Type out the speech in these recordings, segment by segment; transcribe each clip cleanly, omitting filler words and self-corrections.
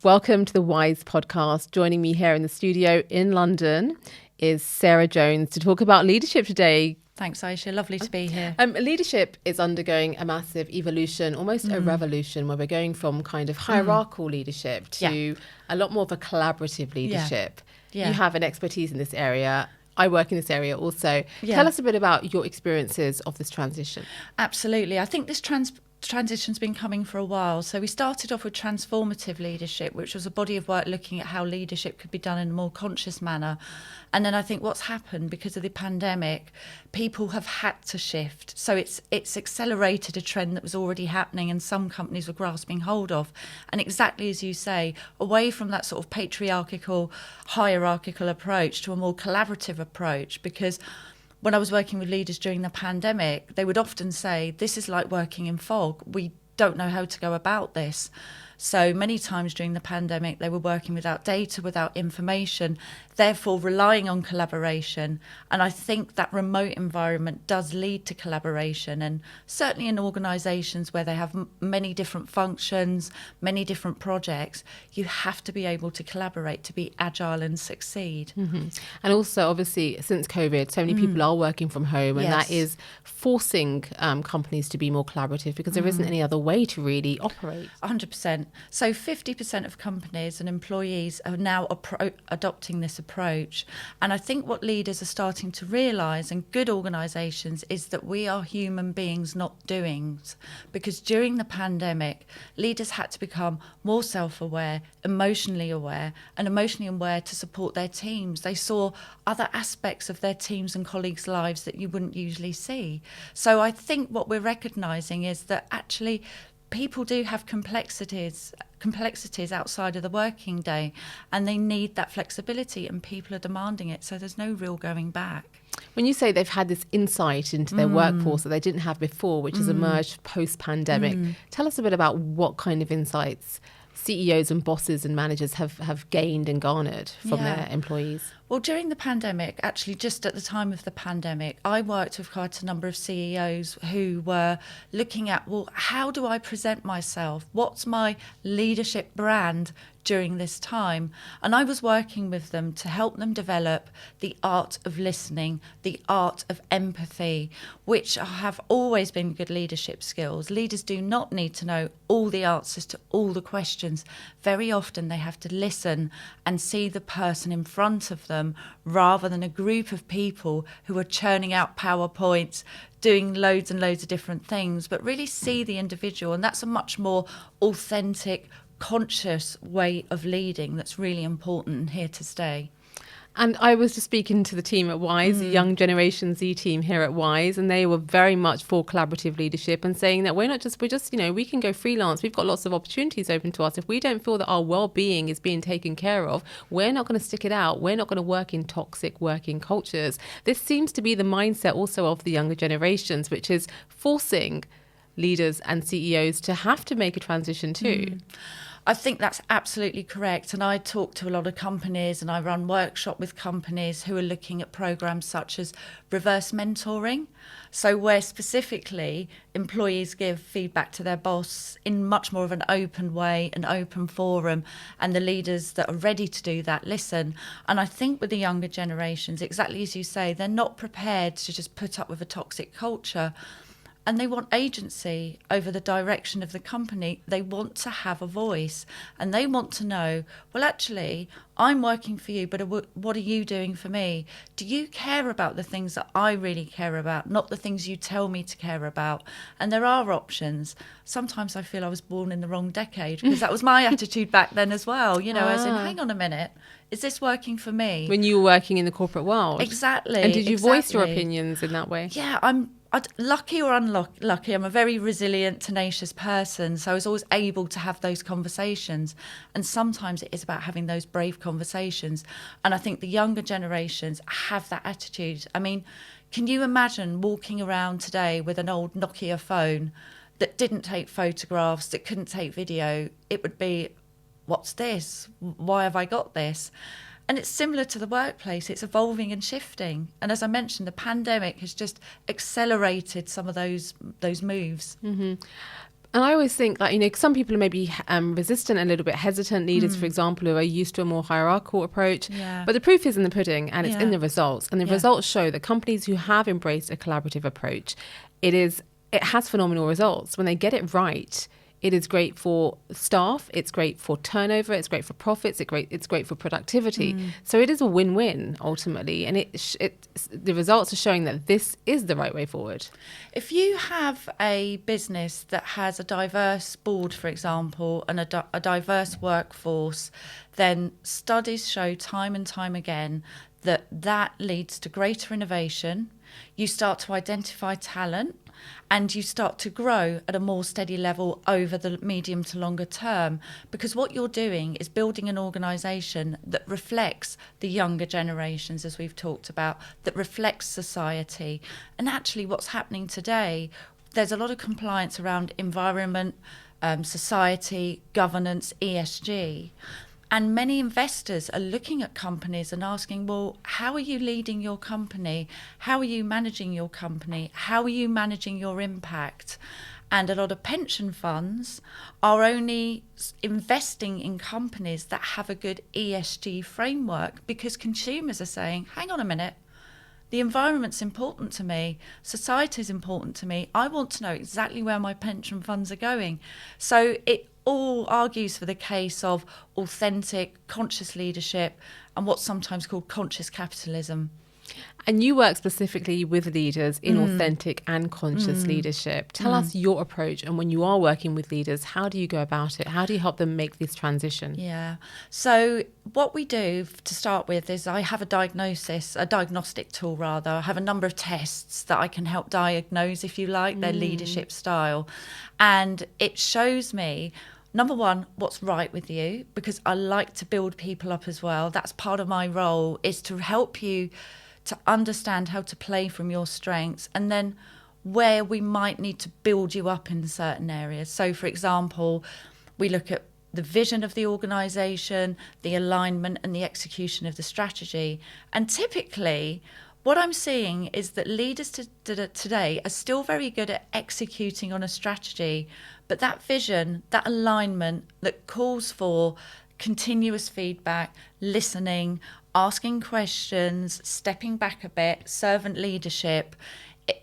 Welcome to the Wize Podcast. Joining me here in the studio in London is Sarah Jones to talk about leadership today. Thanks, Aysha. Lovely to be here. Leadership is undergoing a massive evolution, almost a revolution, where we're going from kind of hierarchical leadership to a lot more of a collaborative leadership. Yeah. You have an expertise in this area. I work in this area also. Tell us a bit about your experiences of this transition. Absolutely. I think this transition's been coming for a while. So we started off with transformative leadership, which was a body of work looking at how leadership could be done in a more conscious manner. And then I think what's happened because of the pandemic, people have had to shift. So it's accelerated a trend that was already happening and some companies were grasping hold of. And exactly as you say, away from that sort of patriarchal, hierarchical approach to a more collaborative approach, because when I was working with leaders during the pandemic, they would often say, this is like working in fog. We don't know how to go about this. So many times during the pandemic, they were working without data, without information, therefore relying on collaboration. And I think that remote environment does lead to collaboration. And certainly in organisations where they have many different functions, many different projects, you have to be able to collaborate to be agile and succeed. Mm-hmm. And also, obviously, since COVID, so many people are working from home, and that is forcing companies to be more collaborative because there isn't any other way to really operate. 100%. So 50% of companies and employees are now adopting this approach. And I think what leaders are starting to realise, and good organisations, is that we are human beings, not doings. Because during the pandemic, leaders had to become more self-aware, emotionally aware to support their teams. They saw other aspects of their teams and colleagues' lives that you wouldn't usually see. So I think what we're recognising is that actually people do have complexities outside of the working day, and they need that flexibility, and people are demanding it. So there's no real going back. When you say they've had this insight into their workforce that they didn't have before, which has emerged post-pandemic, tell us a bit about what kind of insights CEOs and bosses and managers have gained and garnered from their employees. Well, during the pandemic, actually just at the time of the pandemic, I worked with quite a number of CEOs who were looking at, well, how do I present myself? What's my leadership brand during this time? And I was working with them to help them develop the art of listening, the art of empathy, which have always been good leadership skills. Leaders do not need to know all the answers to all the questions. Very often they have to listen and see the person in front of them rather than a group of people who are churning out PowerPoints, doing loads and loads of different things, but really see the individual. And that's a much more authentic, conscious way of leading that's really important and here to stay. And I was just speaking to the team at Wize, the young Generation Z team here at Wize, and they were very much for collaborative leadership and saying that we're just, we can go freelance. We've got lots of opportunities open to us. If we don't feel that our well-being is being taken care of, we're not going to stick it out. We're not going to work in toxic working cultures. This seems to be the mindset also of the younger generations, which is forcing leaders and CEOs to have to make a transition too. I think that's absolutely correct. And I talk to a lot of companies and I run workshops with companies who are looking at programs such as reverse mentoring. So where specifically employees give feedback to their boss in much more of an open way, an open forum, and the leaders that are ready to do that listen. And I think with the younger generations, exactly as you say, they're not prepared to just put up with a toxic culture. And they want agency over the direction of the company. They want to have a voice and they want to know, well, actually, I'm working for you, but what are you doing for me? Do you care about the things that I really care about, not the things you tell me to care about? And there are options. Sometimes I feel I was born in the wrong decade because that was my attitude back then as well. As in, hang on a minute, is this working for me? When you were working in the corporate world. Exactly. And did you voice your opinions in that way? Yeah, lucky or unlucky, I'm a very resilient, tenacious person. So I was always able to have those conversations. And sometimes it is about having those brave conversations. And I think the younger generations have that attitude. I mean, can you imagine walking around today with an old Nokia phone that didn't take photographs, that couldn't take video? It would be, what's this? Why have I got this? And it's similar to the workplace. It's evolving and shifting. And as I mentioned, the pandemic has just accelerated some of those moves. Mm-hmm. And I always think that, you know, some people are maybe resistant, a little bit hesitant, leaders, for example, who are used to a more hierarchical approach. Yeah. But the proof is in the pudding, and it's in the results. And the Yeah. results show that companies who have embraced a collaborative approach, it has phenomenal results. When they get it right, it is great for staff, it's great for turnover, it's great for profits, it's great for productivity. So it is a win-win ultimately, and the results are showing that this is the right way forward. If you have a business that has a diverse board, for example, and a diverse workforce, then studies show time and time again that leads to greater innovation. You start to identify talent, and you start to grow at a more steady level over the medium to longer term, because what you're doing is building an organisation that reflects the younger generations, as we've talked about, that reflects society. And actually what's happening today, there's a lot of compliance around environment, society, governance, ESG. And many investors are looking at companies and asking, well, how are you leading your company? How are you managing your company? How are you managing your impact? And a lot of pension funds are only investing in companies that have a good ESG framework, because consumers are saying, hang on a minute, the environment's important to me, society is important to me, I want to know exactly where my pension funds are going. So it all argues for the case of authentic, conscious leadership and what's sometimes called conscious capitalism. And you work specifically with leaders in authentic and conscious leadership. Tell us your approach, and when you are working with leaders, how do you go about it? How do you help them make this transition? Yeah. So what we do to start with is I have a diagnostic tool rather. I have a number of tests that I can help diagnose, if you like, their leadership style. And it shows me, number one, what's right with you, because I like to build people up as well. That's part of my role, is to help you to understand how to play from your strengths, and then where we might need to build you up in certain areas. So, for example, we look at the vision of the organisation, the alignment and the execution of the strategy. And typically, what I'm seeing is that leaders today are still very good at executing on a strategy, but that vision, that alignment that calls for continuous feedback, listening, asking questions, stepping back a bit, servant leadership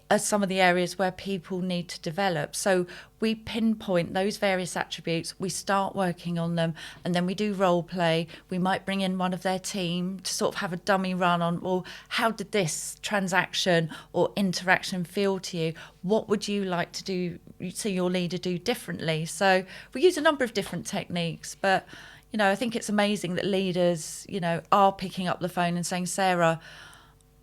are some of the areas where people need to develop. So we pinpoint those various attributes, we start working on them, and then we do role play. We might bring in one of their team to sort of have a dummy run on, well, how did this transaction or interaction feel to you? What would you like to do, see your leader do differently? So we use a number of different techniques, but you know, I think it's amazing that leaders, you know, are picking up the phone and saying, Sarah,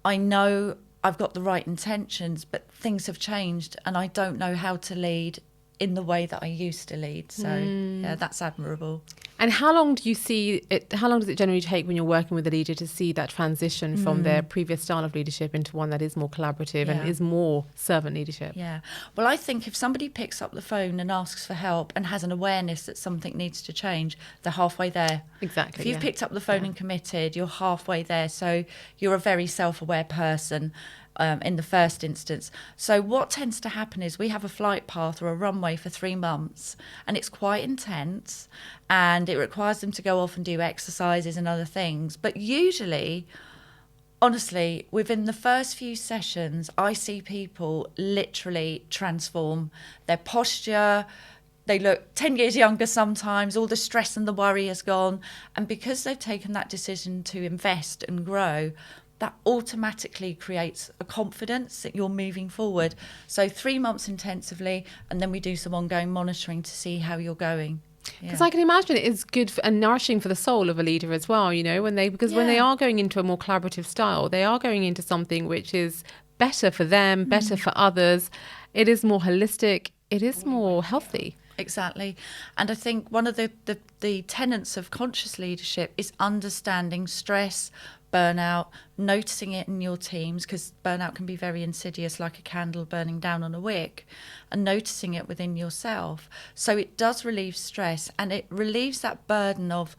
I know I've got the right intentions, but things have changed and I don't know how to lead in the way that I used to lead. So yeah, that's admirable. And how long do you see it? How long does it generally take when you're working with a leader to see that transition from their previous style of leadership into one that is more collaborative and is more servant leadership? Yeah. Well, I think if somebody picks up the phone and asks for help and has an awareness that something needs to change, they're halfway there. Exactly. If you've picked up the phone and committed, you're halfway there. So you're a very self-aware person. In the first instance. So what tends to happen is we have a flight path or a runway for 3 months, and it's quite intense, and it requires them to go off and do exercises and other things. But usually, honestly, within the first few sessions, I see people literally transform their posture. They look 10 years younger sometimes, all the stress and the worry has gone. And because they've taken that decision to invest and grow, that automatically creates a confidence that you're moving forward. So 3 months intensively, and then we do some ongoing monitoring to see how you're going. Because I can imagine it is good and nourishing for the soul of a leader as well, you know, when they are going into a more collaborative style, they are going into something which is better for them, better for others. It is more holistic. It is more healthy. Exactly. And I think one of the tenets of conscious leadership is understanding stress, burnout, noticing it in your teams, because burnout can be very insidious, like a candle burning down on a wick, and noticing it within yourself. So it does relieve stress, and it relieves that burden of,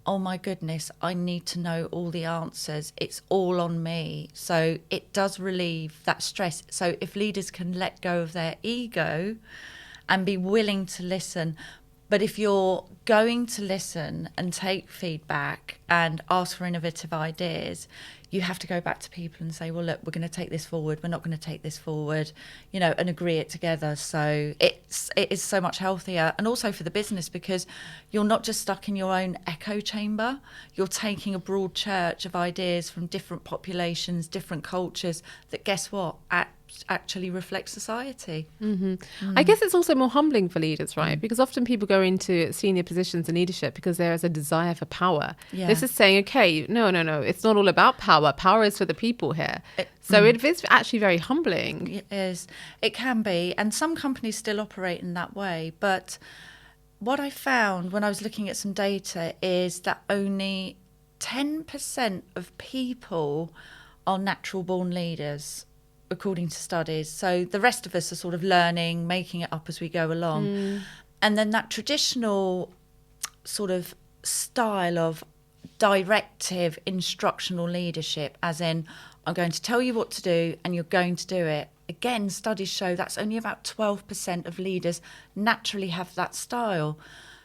oh my goodness, I need to know all the answers. It's all on me. So it does relieve that stress. So if leaders can let go of their ego and be willing to listen. But if you're going to listen and take feedback and ask for innovative ideas, you have to go back to people and say, well, look, we're going to take this forward. We're not going to take this forward, and agree it together. So it is so much healthier. And also for the business, because you're not just stuck in your own echo chamber. You're taking a broad church of ideas from different populations, different cultures that, guess what, actually reflect society. I guess it's also more humbling for leaders, right? Because often people go into senior positions in leadership because there is a desire for power. This is saying, okay, no, it's not all about power. Power is for the people here. It is actually very humbling. It is. It can be. And some companies still operate in that way. But what I found when I was looking at some data is that only 10% of people are natural born leaders, according to studies. So the rest of us are sort of learning, making it up as we go along. And then that traditional sort of style of directive instructional leadership, as in, I'm going to tell you what to do and you're going to do it. Again, studies show that's only about 12% of leaders naturally have that style.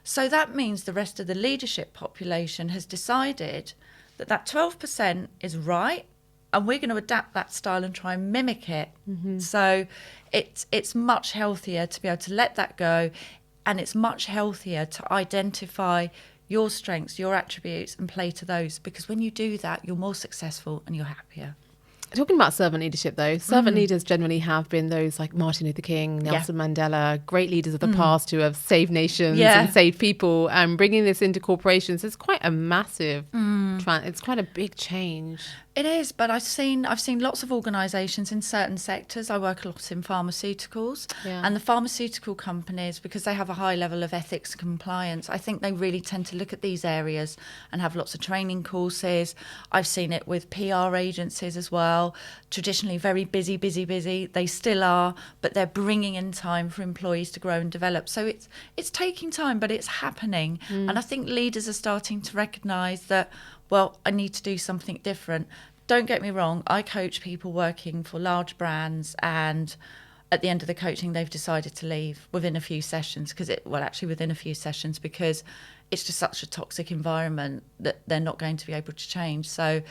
So that means the rest of the leadership population has decided that 12% is right, and we're going to adapt that style and try and mimic it. So it's much healthier to be able to let that go, and it's much healthier to identify your strengths, your attributes, and play to those. Because when you do that, you're more successful and you're happier. Talking about servant leadership, though, servant leaders generally have been those like Martin Luther King, Nelson Mandela, great leaders of the past who have saved nations and saved people. And bringing this into corporations is quite a massive, it's quite a big change. It is, but I've seen lots of organisations in certain sectors. I work a lot in pharmaceuticals, and the pharmaceutical companies, because they have a high level of ethics and compliance, I think they really tend to look at these areas and have lots of training courses. I've seen it with PR agencies as well. Traditionally very busy. They still are, but they're bringing in time for employees to grow and develop. So it's taking time, but it's happening. And I think leaders are starting to recognise that, well, I need to do something different. Don't get me wrong, I coach people working for large brands, and at the end of the coaching, they've decided to leave within a few sessions because it's just such a toxic environment that they're not going to be able to change. So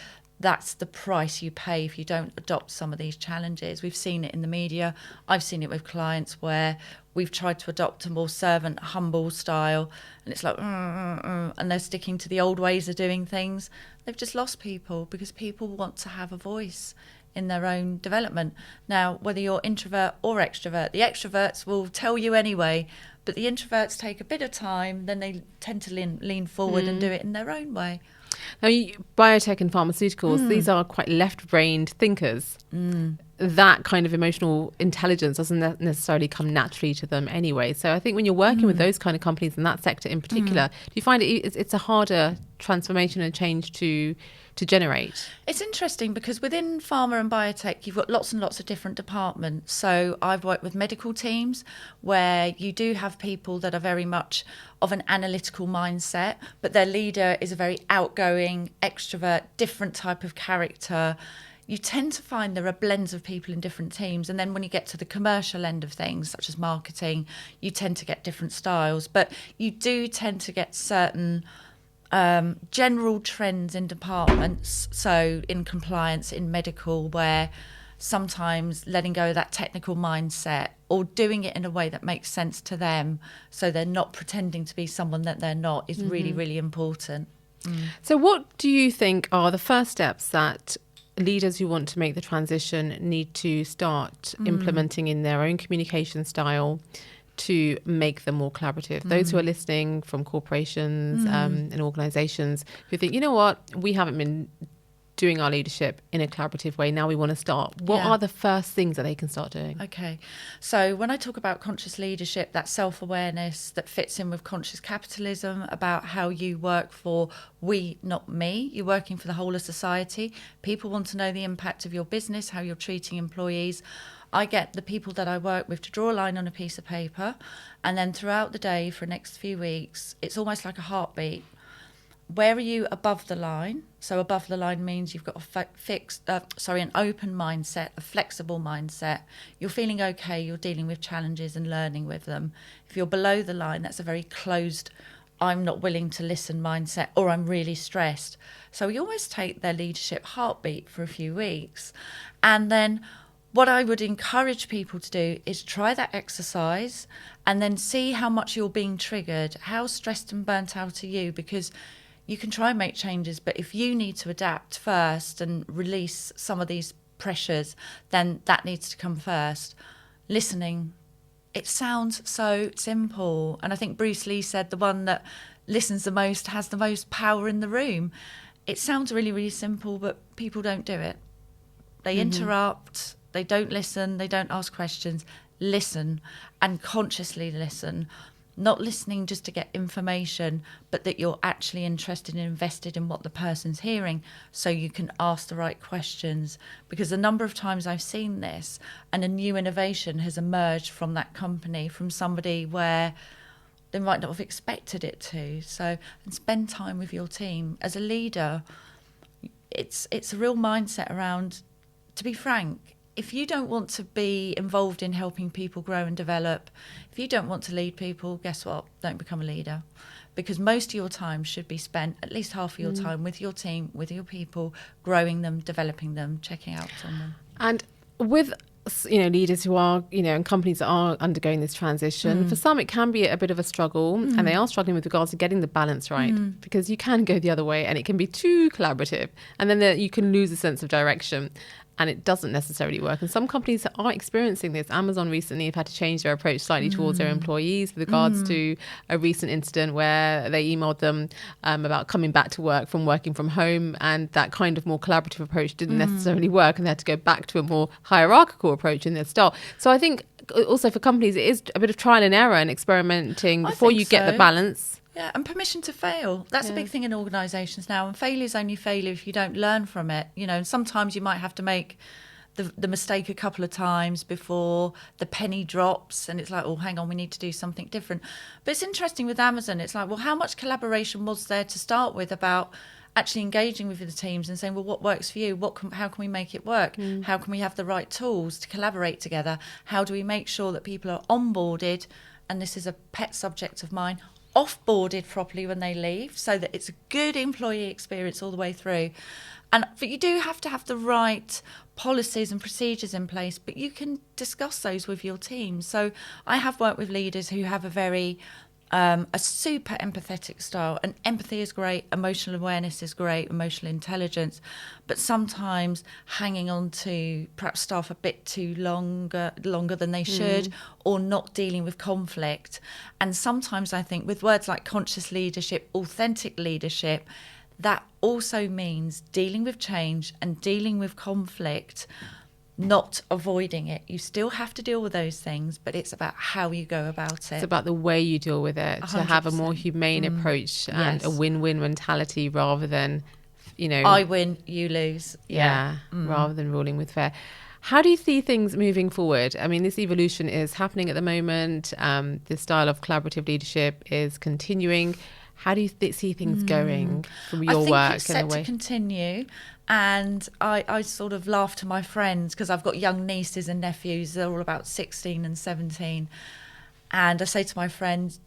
that's the price you pay if you don't adopt some of these challenges. We've seen it in the media. I've seen it with clients where we've tried to adopt a more servant, humble style, and it's like, and they're sticking to the old ways of doing things. They've just lost people because people want to have a voice in their own development. Now, whether you're introvert or extrovert, the extroverts will tell you anyway, but the introverts take a bit of time, then they tend to lean forward and do it in their own way. Now, biotech and pharmaceuticals, these are quite left-brained thinkers. That kind of emotional intelligence doesn't necessarily come naturally to them anyway. So I think when you're working with those kind of companies in that sector in particular, do you find it's a harder transformation and change to generate? It's interesting because within pharma and biotech, you've got lots and lots of different departments. So I've worked with medical teams where you do have people that are very much of an analytical mindset, but their leader is a very outgoing, extrovert, different type of character. You tend to find there are blends of people in different teams. And then when you get to the commercial end of things, such as marketing, you tend to get different styles. But you do tend to get certain general trends in departments. So in compliance, in medical, where sometimes letting go of that technical mindset or doing it in a way that makes sense to them, so they're not pretending to be someone that they're not, is really, really important. So what do you think are the first steps that leaders who want to make the transition need to start implementing in their own communication style to make them more collaborative? Those who are listening from corporations and organizations who think, you know what, we haven't been doing our leadership in a collaborative way, now we want to start. What are the first things that they can start doing? Okay, so when I talk about conscious leadership, that self-awareness that fits in with conscious capitalism, about how you work for we, not me. You're working for the whole of society. People want to know the impact of your business, how you're treating employees. I get the people that I work with to draw a line on a piece of paper, and then throughout the day for the next few weeks, it's almost like a heartbeat. where are you above the line? So above the line means you've got an open mindset, a flexible mindset. You're feeling okay, you're dealing with challenges and learning with them. If you're below the line, that's a very closed, I'm not willing to listen mindset, or I'm really stressed. So we almost take their leadership heartbeat for a few weeks. And then what I would encourage people to do is try that exercise and then see how much you're being triggered, how stressed and burnt out are you, because you can try and make changes, but if you need to adapt first and release some of these pressures, then that needs to come first. Listening, it sounds so simple. And I think Bruce Lee said the one that listens the most has the most power in the room. It sounds really, really simple, but people don't do it. They interrupt, they don't listen, they don't ask questions. Listen, and consciously listen. Not listening just to get information, but that you're actually interested and invested in what the person's hearing, so you can ask the right questions. Because a number of times I've seen this, and a new innovation has emerged from that company, from somebody where they might not have expected it to. So, and spend time with your team. As a leader, it's a real mindset around, to be frank, if you don't want to be involved in helping people grow and develop, if you don't want to lead people, guess what? Don't become a leader. Because most of your time should be spent, at least half of your time, with your team, with your people, growing them, developing them, checking out on them. And with leaders who are, and companies that are undergoing this transition, for some it can be a bit of a struggle, and they are struggling with regards to getting the balance right, because you can go the other way and it can be too collaborative, and then you can lose a sense of direction. And it doesn't necessarily work. And some companies are experiencing this. Amazon recently have had to change their approach slightly towards their employees with regards to a recent incident where they emailed them about coming back to work from working from home. And that kind of more collaborative approach didn't necessarily work. And they had to go back to a more hierarchical approach in their style. So I think also for companies, it is a bit of trial and error and experimenting before you get the balance. Yeah, and permission to fail. That's a big thing in organisations now. And failure is only failure if you don't learn from it. And sometimes you might have to make the mistake a couple of times before the penny drops. And it's like, oh, hang on, we need to do something different. But it's interesting with Amazon. It's like, well, how much collaboration was there to start with about actually engaging with the teams and saying, well, what works for you? How can we make it work? How can we have the right tools to collaborate together? How do we make sure that people are onboarded? And this is a pet subject of mine, off-boarded properly when they leave, so that it's a good employee experience all the way through. But you do have to have the right policies and procedures in place, but you can discuss those with your team. So I have worked with leaders who have a super empathetic style, and empathy is great, emotional awareness is great, emotional intelligence, but sometimes hanging on to perhaps staff a bit too longer than they should, or not dealing with conflict. And sometimes I think with words like conscious leadership, authentic leadership, that also means dealing with change and dealing with conflict, not avoiding it. You still have to deal with those things, but it's about how you go about it. It's about the way you deal with it, 100%. To have a more humane approach and a win-win mentality rather than, I win, you lose. Rather than ruling with fair. How do you see things moving forward? I mean, this evolution is happening at the moment. This style of collaborative leadership is continuing. How do you see things going from your work? I think it's set to continue. And I sort of laugh to my friends because I've got young nieces and nephews. They're all about 16 and 17. And I say to my friends,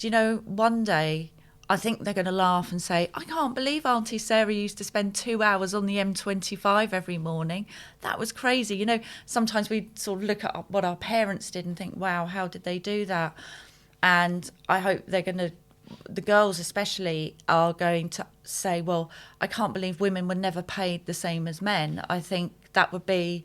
one day I think they're going to laugh and say, I can't believe Auntie Sarah used to spend 2 hours on the M25 every morning. That was crazy. Sometimes we sort of look at what our parents did and think, wow, how did they do that? And I hope the girls especially are going to say, well, I can't believe women were never paid the same as men. I think that would be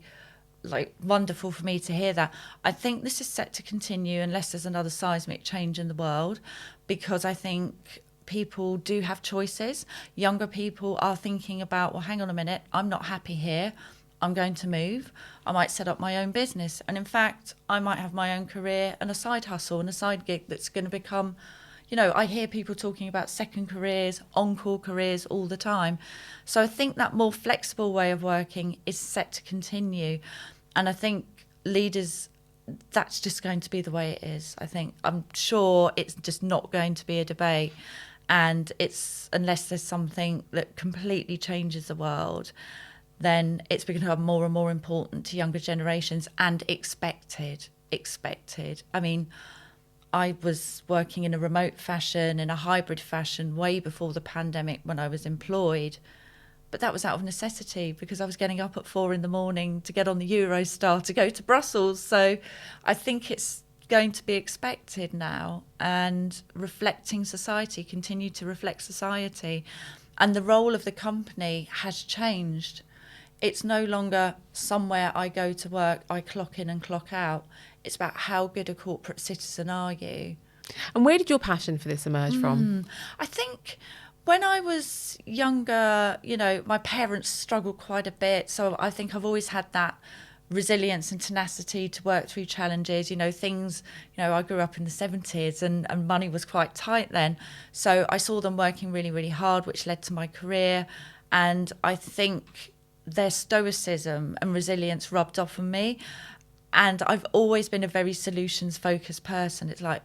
wonderful for me to hear that. I think this is set to continue unless there's another seismic change in the world, because I think people do have choices. Younger people are thinking about, well, hang on a minute, I'm not happy here. I'm going to move. I might set up my own business. And in fact, I might have my own career and a side hustle and a side gig that's going to become, I hear people talking about second careers, on-call careers all the time. So I think that more flexible way of working is set to continue. And I think leaders, that's just going to be the way it is. I'm sure it's just not going to be a debate. And it's, unless there's something that completely changes the world, then it's become more and more important to younger generations and expected. I mean, I was working in a remote fashion, in a hybrid fashion, way before the pandemic when I was employed. But that was out of necessity because I was getting up at 4 a.m. to get on the Eurostar to go to Brussels. So I think it's going to be expected now, and reflecting society, continue to reflect society. And the role of the company has changed. It's no longer somewhere I go to work, I clock in and clock out. It's about how good a corporate citizen are you. And where did your passion for this emerge from? I think when I was younger, you know, my parents struggled quite a bit. So I think I've always had that resilience and tenacity to work through challenges. You know, things, you know, I grew up in the 70s and money was quite tight then. So I saw them working really, really hard, which led to my career. And I think their stoicism and resilience rubbed off on me. And I've always been a very solutions focused person. It's like,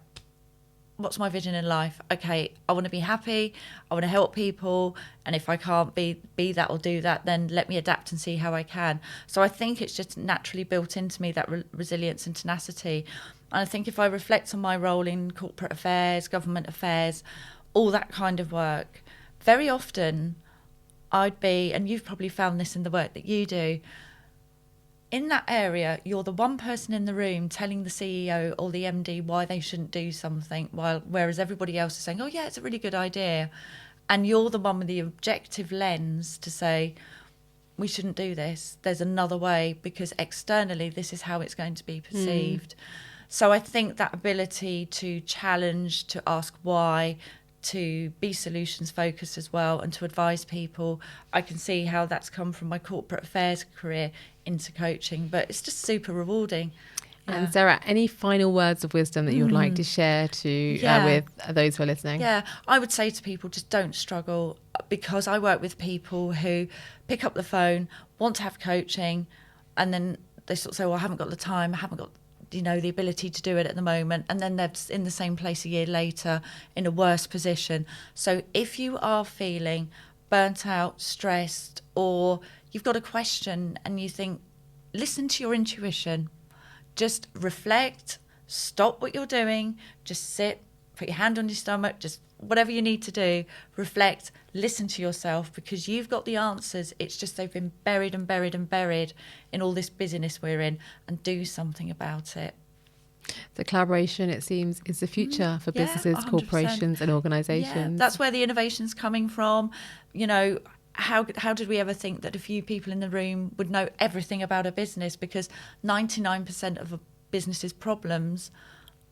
what's my vision in life? Okay, I want to be happy, I want to help people, and if I can't be that or do that, then let me adapt and see how I can. So I think it's just naturally built into me, that resilience and tenacity. And I think if I reflect on my role in corporate affairs, government affairs, all that kind of work, very often I'd be, and you've probably found this in the work that you do, in that area, you're the one person in the room telling the CEO or the MD why they shouldn't do something, whereas everybody else is saying, oh yeah, it's a really good idea. And you're the one with the objective lens to say, we shouldn't do this. There's another way, because externally, this is how it's going to be perceived. So I think that ability to challenge, to ask why, to be solutions focused as well, and to advise people, I can see how that's come from my corporate affairs career into coaching, but it's just super rewarding. And Sarah, any final words of wisdom that you would like to share with those who are listening? Yeah, I would say to people, just don't struggle, because I work with people who pick up the phone, want to have coaching, and then they sort of say, well, I haven't got the time, I haven't got, you know, the ability to do it at the moment, and then they're in the same place a year later in a worse position. So if you are feeling burnt out, stressed, or you've got a question and you think, listen to your intuition, just reflect, stop what you're doing, just sit, put your hand on your stomach, just whatever you need to do, reflect, listen to yourself, because you've got the answers. It's just they've been buried and buried and buried in all this busyness we're in, and do something about it. The collaboration, it seems, is the future for businesses, 100%. Corporations and organisations. Yeah, that's where the innovation's coming from. You know, how did we ever think that a few people in the room would know everything about a business? Because 99% of a business's problems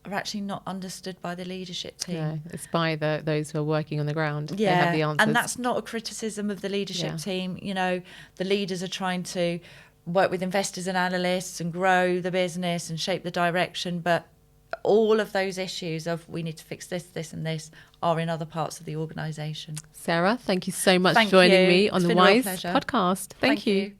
are actually not understood by the leadership team. Yeah, it's by those who are working on the ground. Yeah, they have the answers. And that's not a criticism of the leadership team. You know, the leaders are trying to work with investors and analysts and grow the business and shape the direction, but all of those issues of we need to fix this, this and this are in other parts of the organisation. Sarah, thank you so much for joining me on the Wize Podcast. Thank you.